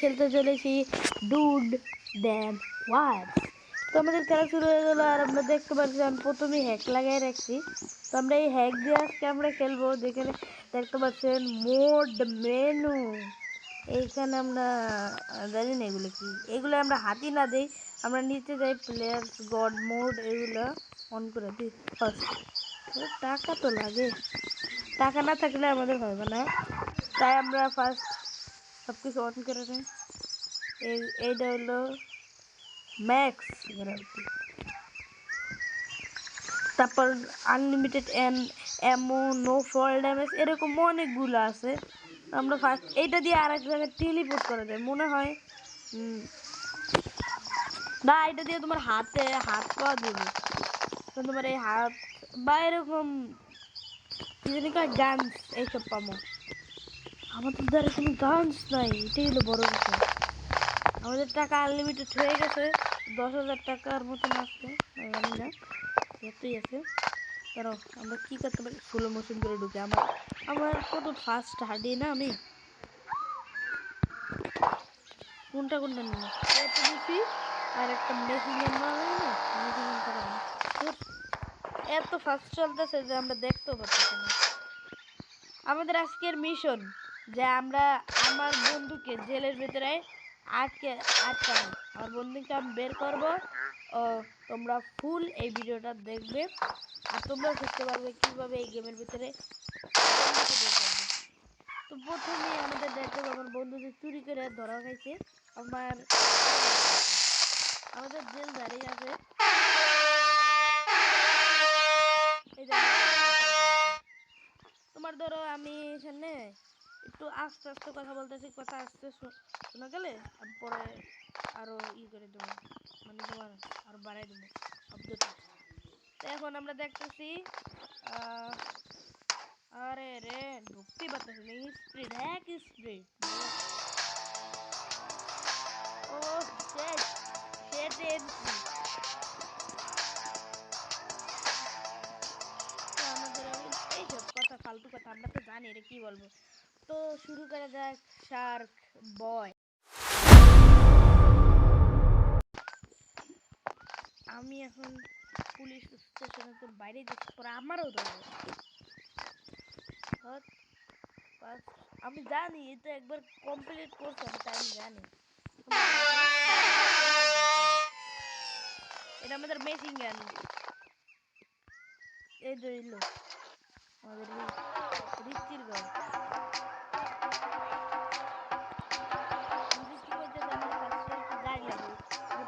খেলতে চলেছি dude them ওয়ার্স। তো আমাদের খেলা শুরু হয়ে গেল আর আমরা দেখতে পাচ্ছি আমি প্রথমেই হ্যাক লাগাই রাখছি। তো আমরা এই হ্যাক দিয়ে আজকে আমরা খেলবো। যেখানে দেখতে পাচ্ছেন মোড মেনু, এইখানে আমরা জানি না এগুলো কি, এগুলো আমরা হাতি না দিই, আমরা নিচে যাই প্লেয়ার্স গড মোড, এগুলো অন করে দিই ফার্স্ট। টাকা তো লাগে, টাকা না থাকলে আমাদের হবে না, তাই আমরা ফার্স্ট সব কিছু অন করে নিই। এইটা হলো ম্যাক্স গ্যারান্টি, তারপর আনলিমিটেড এমো, নো ফল ড্যামেজ, এরকম অনেকগুলো আছে। আমরা ফার্স্ট এইটা দিয়ে আর এক জায়গায় টেলিপোর্ট করা যায় মনে হয়। না, এটা দিয়ে তোমার হাত পাওয়া দেবে, তোমার এই হাত বা এরকম কি জানি কয় গানস এইসব পাবো। আমাদের দ্বারা কোনো গানস নাই, এটাই হলো বড় বিষয়। আমাদের টাকা আনলিমিটেড হয়ে গেছে, 10,000 টাকার মতন আসছে, জানি না এতই আছে। কারণ আমরা কি করতে পারি, স্লো মোশন করে ঢুকে আমার কত ফাস্ট হাঁটি না আমি। কোনটা নিয়ে এত বেশি আর একটা মেশিনের মারা না, মেশিন করা না, এত ফাস্ট চলতেছে যে আমরা দেখতেও পাচ্ছি না। আমাদের আজকের মিশন যে আমরা আমার বন্ধুকে জেলের ভিতরে আটকাবো, আমার বন্ধুকে আমি বের করবো। তোমরা ফুল এই ভিডিওটা দেখবে আর তোমরা শিখতে পারবে কিভাবে এই গেমের ভিতরে বন্ধুকে বের করবে। তো প্রথমে আমাদের দেখতে আমার বন্ধু যে চুরি করে ধরা খাইছে, আমাদের জেল দাঁড়িয়ে আছে। তোমার ধরো আমি এখানে একটু আস্তে আস্তে কথা বলতেছি, কথা আস্তে শোনা গেলে আমি পরে আরো করে দেবো, মানে তোমার আরো বাড়াই দেবো শব্দটা। তো এখন আমরা দেখতেছি আরে রে ঢুকতেই পারতেছি না, স্পিড হ্যাক স্পিড। ও শেট শেট এইসব কথা ফালতু কথা আমরা তো জানি এটা কি বলবো। তো শুরু করা যাক শার্ক বয়। আমি এখন পুলিশ স্টেশনের বাইরে যাচ্ছি, পরে আমারও ধরবো। আমি জানি এটা একবার কমপ্লিট করছি আমি, তাই আমি জানি এটা আমাদের মেশিন গান। এই ধরল আমাদের রিচির ঘর। গাড়ি লাগবে,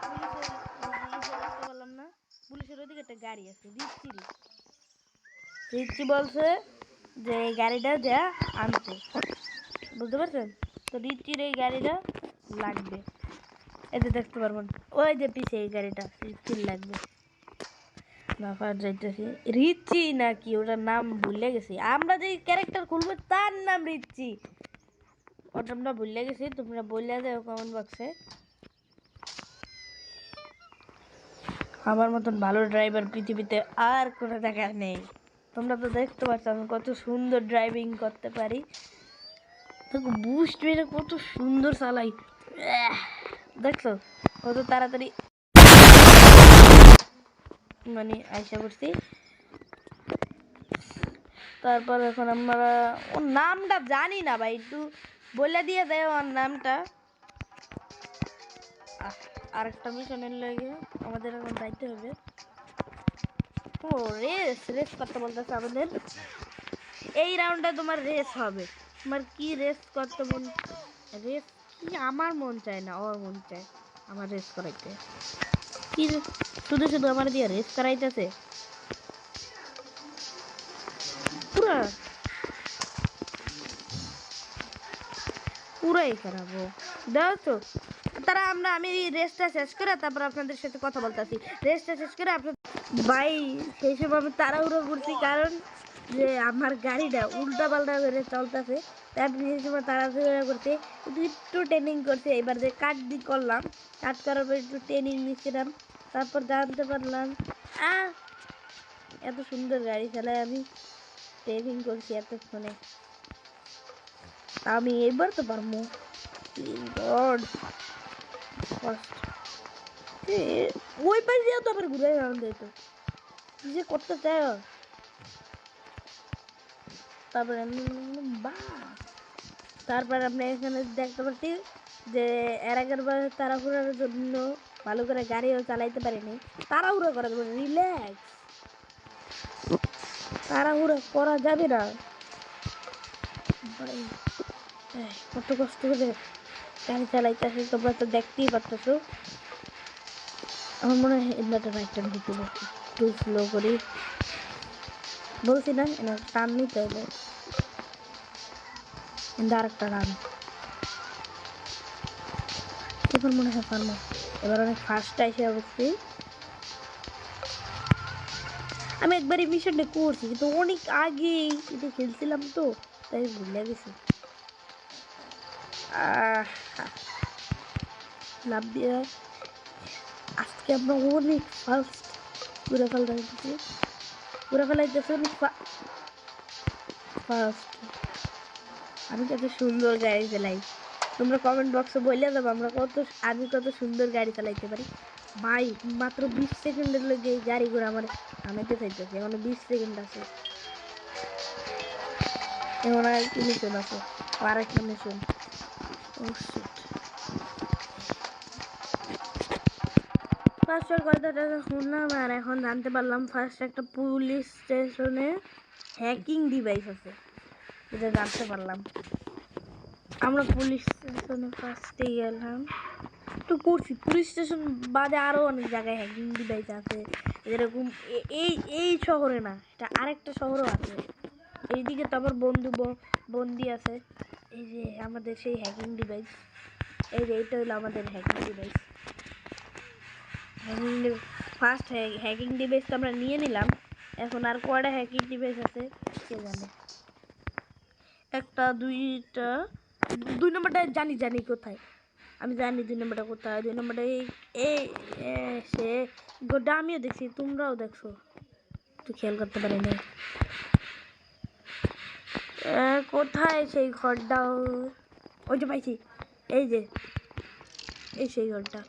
পুলিশের দেখতে পেলাম না, পুলিশের ওদিকে একটা গাড়ি আছে। রিচি বলছে যে এই গাড়িটা যা আনতে, বুঝতে পারছেন? তো রিচির এই গাড়িটা লাগবে, এই যে দেখতে পারবেন ওই যে পিছে এই গাড়িটা রিচির লাগবে। রিচি নাকি ওটার নাম ভুলে গেছি, আমরা যে ক্যারেক্টার খুলবো তার নাম রিচি, ওটা আমরা ভুলে গেছি। তোমরা বললে যাও কমেন্ট বক্সে। আমার মতন ভালো ড্রাইভার পৃথিবীতে আর কোনো জায়গায় নেই। তোমরা তো দেখতে পাচ্ছ আমি কত সুন্দর ড্রাইভিং করতে পারি, বুস্ট মেরে কত সুন্দর চালাই, দেখছো কত তাড়াতাড়ি মানে আইসা করছি। তারপর এখন আমরা ওর নামটা জানি না ভাই, একটু বলে দিয়ে দেয় ওর নামটা। আরেকটা মিশনের লাগে আমাদের এখন যাইতে হবে। ও রেস করতে বলতেছে আমাদের, এই রাউন্ডে তোমার রেস হবে। তোমার কি রেস করতে রেস কি আমার মন চায় না, ওর মন চায় আমার রেস করাইতে। কি শুধু শুধু আমার দিয়ে রেস করাইতেছে, পুরাই খারাপ দাও তো। তারা আমি রেসটা শেষ করে তারপর আপনাদের সাথে কথা বলতেছি। রেসটা শেষ করে আপনার ভাই সেই সময় আমি তাড়াহুড়ো করছি, কারণ যে আমার গাড়িটা উল্টা পাল্টা করে চলতেছে, তাই আমি সেই সময় তাড়াহুড়ো করছি, একটু ট্রেনিং করছি। এবার যে কাট করলাম, কাট করার পর একটু ট্রেনিং নিচ্ছিলাম, তারপর জানতে পারলাম এত সুন্দর গাড়ি চালাই আমি, ট্রেনিং করছি এতক্ষণে, আমি এবার তো পারবো। প্লিজ গড ওই পাশ দিয়ে তো আবার ঘুরে আনতে তো কি যে করতে চাই তারপরে তারপর আপনি এখানে দেখতে পাচ্ছি যে এর আগের বার তাড়াহুড়ার জন্য ভালো করে গাড়িও চালাইতে পারিনি তাড়াহুড়ো করা যাবে রিল্যাক্স তাড়াহুড়ো করা যাবে না ভাই কত কষ্ট করে গাড়ি চালাইতেছে তোমরা তো দেখতেই পারতেছো আমার মনে হয় ইনভার্টার বাইকটা দিতে একটু স্লো করি বলছি না এনার টান নিতে হবে আর একটা টান এবার মনে হয় পারবো এবার অনেক ফার্স্ট এসে অবশ্যই আমি একবার এই মিশনটা করছি কিন্তু অনেক আগে এটা খেলছিলাম তো তাই ভুলে গেছি লাভ দিয়ে আজকে আমরা অনেক ফার্স্ট ঘুরে ফেলাইতেছি অনেক ফার্স্ট আমি কত সুন্দর গাড়ি চালাই তোমরা কমেন্ট বক্সে বলে দেবো আমি কত সুন্দর গাড়ি চালাইতে পারি ভাই মাত্র 20 সেকেন্ডের লগে এই গাড়িগুলো আমার থামাইতে চাইতেছে এখন 20 সেকেন্ড আছে এখন আর কি মিশন আছে আর একটা মিশন ফার্স্টের কথাটা শুনলাম আর এখন জানতে পারলাম ফার্স্ট একটা পুলিশ স্টেশনে হ্যাকিং ডিভাইস আছে এটা জানতে পারলাম আমরা পুলিশ স্টেশনে ফার্স্টে গেলাম তো করছি পুলিশ স্টেশন বাদে আরও অনেক জায়গায় হ্যাকিং ডিভাইস আছে যেরকম এই শহরে না এটা আরেকটা শহরও আছে এইদিকে তো আমার বন্দি আছে এই যে আমাদের সেই হ্যাকিং ডিভাইস এই যে এইটা হলো আমাদের hacking device first hacking device তো আমরা নিয়ে নিলাম এখন আর কয়টা হ্যাকিং ডিভাইস আছে কে জানে একটা দুইটা 2 নম্বরটা জানি কোথায় আমি জানি 2 নম্বরটা কোথায় 2 নম্বরটা এই সে গোটা আমিও দেখছি তোমরাও দেখছো তো খেয়াল করতে পারিনি কোথায় সেই ঘরটা ওই যে পাইছি এই যে এই সেই ঘরটা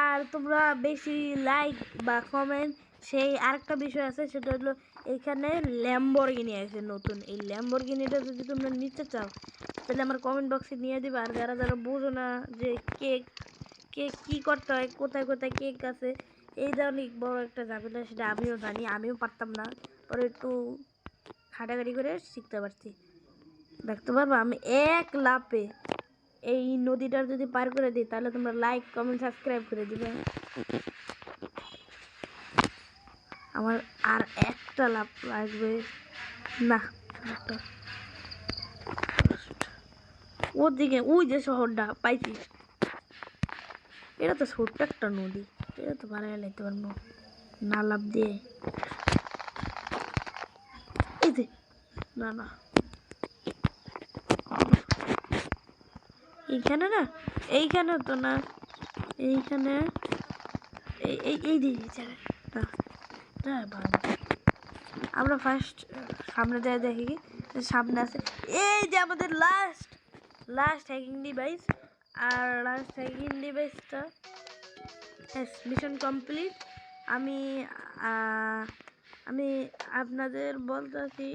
আর তোমরা বেশি লাইক বা কমেন্ট সেই আরেকটা বিষয় আছে সেটা হলো এখানে ল্যাম্বরগিনি আছে নতুন এই ল্যাম্বরগিনিটা যদি তোমরা নিতে চাও তাহলে আমার কমেন্ট বক্সে নিয়ে দিবে আর যারা বোঝো না যে কেক কী করতে হয় কোথায় কোথায় কেক আছে এই ধরনের বড় একটা ঝামেলা সেটা আমিও জানি আমিও পারতাম না পরে একটু খাটাখাটি করে শিখতে পারছি দেখতে পারবো আমি এক লাফে এই নদীটার যদি পার করে দিই তাহলে তোমরা লাইক কমেন্ট সাবস্ক্রাইব করে দিবে আমার আর একটা লাভ লাগবে না ওদিকে ওই যে শহরটা পাইছি এটা তো ছোট্ট একটা নদী এটা তো বানায় লাইতে পারবো না লাভ দিয়ে এই যে না এইখানে না এইখানে তো না এইখানে এই দিকে আমরা ফার্স্ট সামনে দিয়ে দেখি কি সামনে আছে এই যে আমাদের লাস্ট হ্যাকিং ডিভাইস আর লাস্ট হ্যাকিং ডিভাইসটা মিশন কমপ্লিট আমি আপনাদের বলতেছি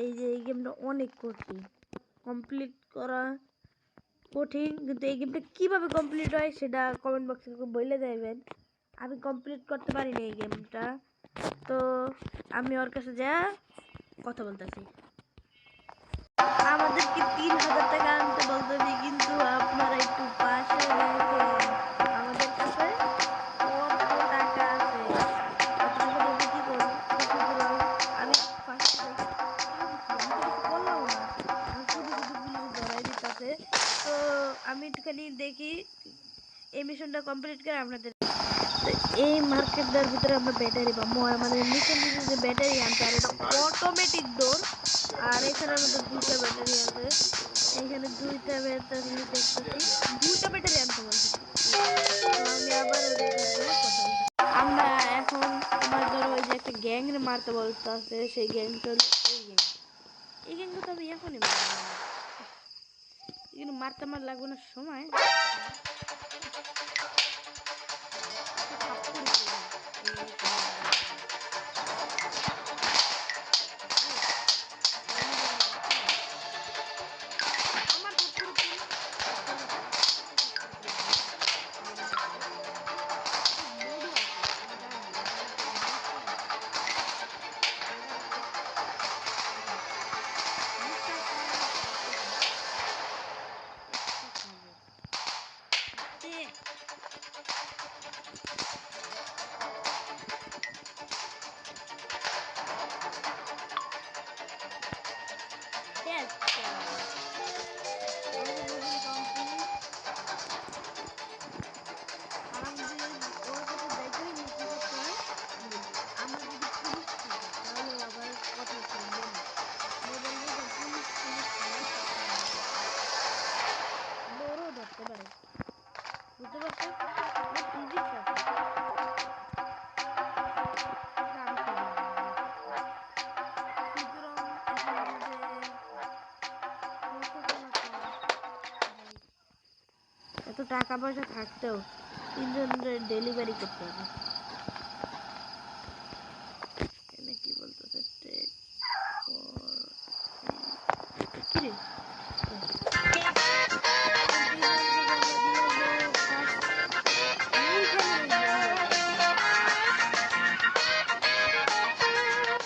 এই যে এই গেমটা অনেক কঠিন কমপ্লিট করা কঠিন কিন্তু এই গেমটা কীভাবে কমপ্লিট হয় সেটা কমেন্ট বক্সে বলে দেবেন আমি কমপ্লিট করতে পারিনি এই গেমটা তো আমি ওর কাছে যা কথা বলতেছি আমাদেরকে 3000 টাকা আনতে বলতেছি কিন্তু আপনারা একটু পাশে আমাদের কাছে কত টাকা আছে কি করবো আমি বললাম না ধরাই দিতেছে তো আমি একটুখানি দেখি এই মিশনটা কমপ্লিট করে আপনাদের এই মার্কেটটার ভিতরে আমরা ব্যাটারি পাবো আমাদের মিশন যে ব্যাটারি আনতে আর এটা অটোমেটিক ডোর আর এখানে আমাদের 2টা ব্যাটারি আছে এখানে 2টা ব্যাটারি দেখতেছি 2টা ব্যাটারি আনতে বলছি আমি আবার আমরা এখন আমার ধরো ওই যে একটা গ্যাং মারতে বলতে আছে সেই গ্যাংটা এই গ্যাংটা তো আমি এখনই কিন্তু মারতে আমার লাগবে না সময়। এত টাকা পয়সা থাকতেও তিনজনের ডেলিভারি করতে হবে। কি বলতেছে কিরে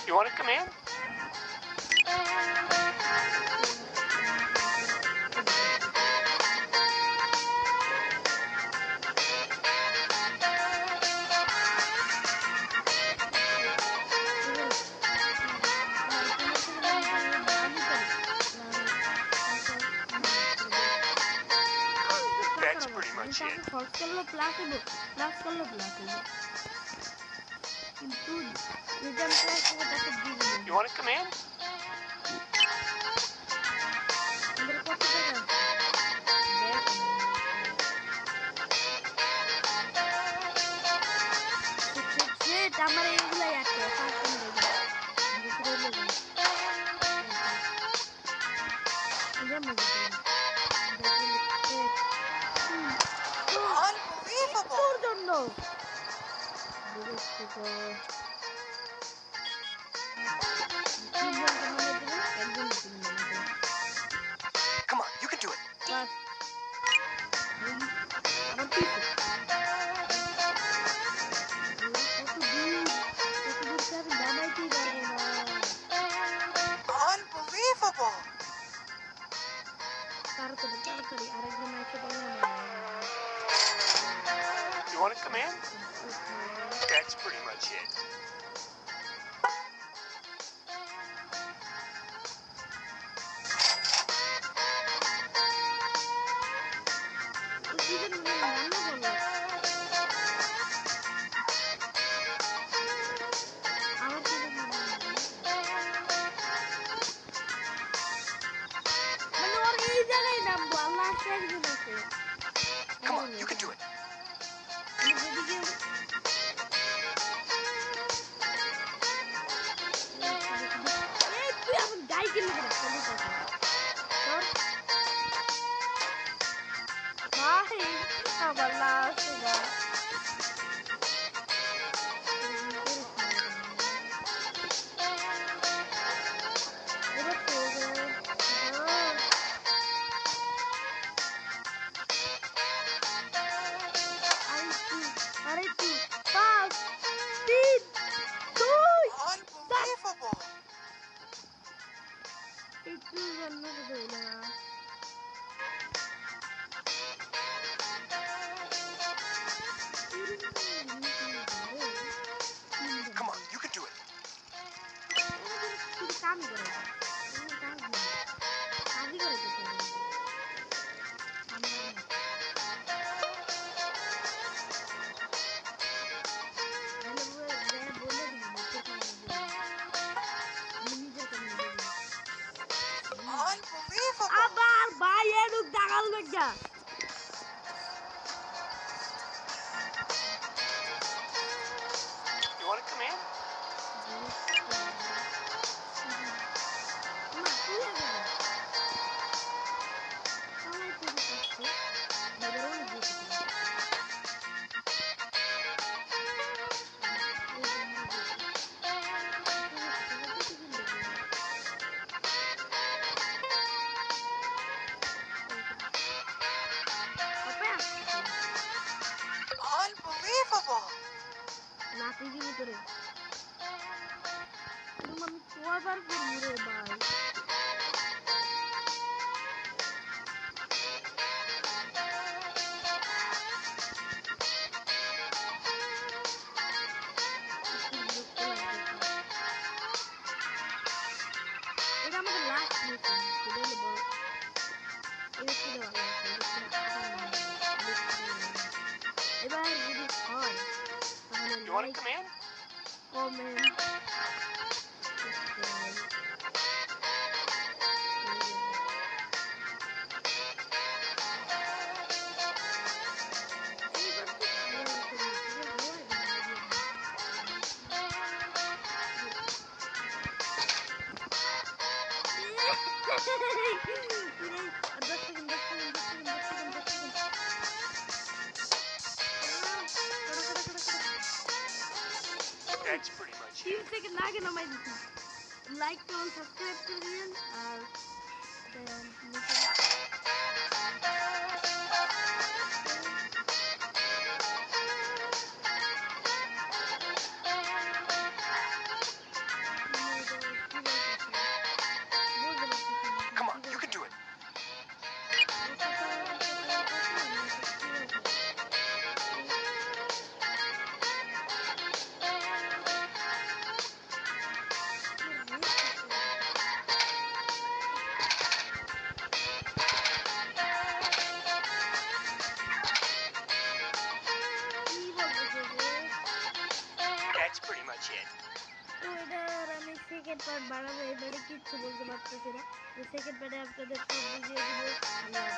You want to come in? That's pretty much it. You want to come in? আমার এইগুলাই আছে তোর জন্য Come on, you can do it. Unbelievable! You want to come in? That's pretty much it. Come on, you can do it. Unbelievable! দিঘির ভিতরে এরকম আমি কয়বার করবো রে ভাই বিরক্ত লাগতেছে এটা আমাদের লাস্ট মিশন সেটা হলো বড় ইলেকট্রিকে ভালো আছে ইলেকট্রিকে আবার নামাই দিই ইলেকট্রিকে ভালো আছে এবার যদি হয় তাহলে You want to like come in? Comment subscribe করে দেবেন এইবার তো হাওয়ার ভিতরে পুরো হাওয়ায় বানাই দিলাম পুরো আর 10 second 10 second 10 second 10 second 10 second কাটা কাটা কাটা কাটা That's pretty much 3 it. Second আগে নামাই দিছি লাইক কমেন্ট সাবস্ক্রাইব করে দিবেন আর দেন নিচে মানে এটা কি বলতেছে বলতে পারতেছি না আসলে Come কি on, you can do বলতেছে it. কথা কথা বলতেছে না এটা কি বলতেছে আমার নেট শেষ হয়ে গেছে কি বলতেছে যে That's pretty much it. তো এটার আমি সেকেন্ড পার্ট বানাবো এবারে কিচ্ছু বলতে পারতেছি না তো সেকেন্ড পার্টে আপনাদের সব বুঝিয়ে দিব আল্লাহ